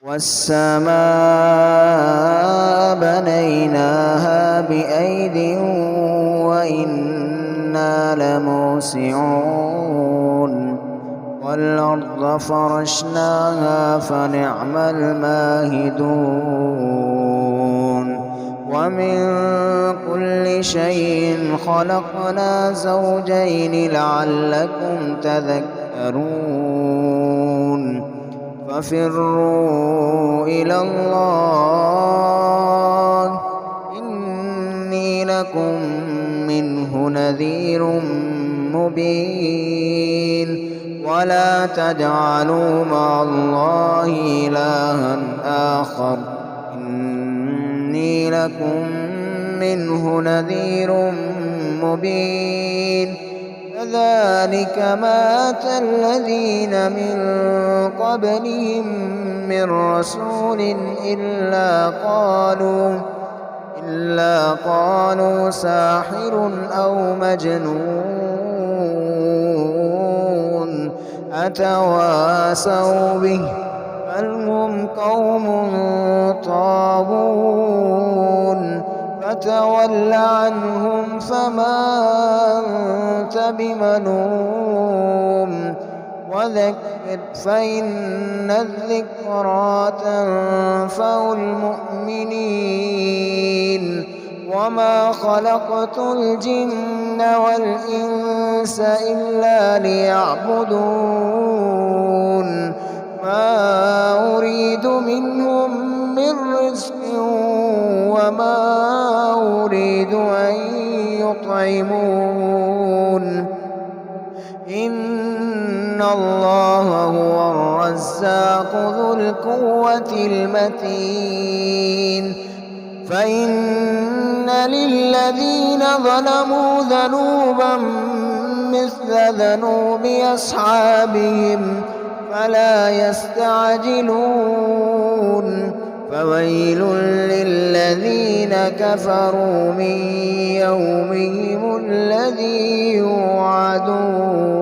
والسماء بنيناها بأيد وإنا لموسعون والأرض فرشناها فنعم الماهدون ومن كل شيء خلقنا زوجين لعلكم تذكرون ففروا إلى الله إني لكم منه نذير مبين ولا تجعلوا مع الله إلها آخر إني لكم منه نذير مبين كذلك ما أتى الذين من قبلهم من رسول إلا قالوا ساحر أو مجنون أتواسوا به بل هم قوم طاغون فتول عنهم فما أنت بملوم وذكر فإن الذكرى تنفع المؤمنين وما خلقت الجن والإنس إلا ليعبدون ما أريد منهم من رزق وما أريد أن يطعمون إن الله هو الرزاق ذو القوة المتين فإن للذين ظلموا ذنوبا مثل ذنوب أصحابهم فلا يستعجلون فويل للذين كفروا من يومهم الذي يوعدون.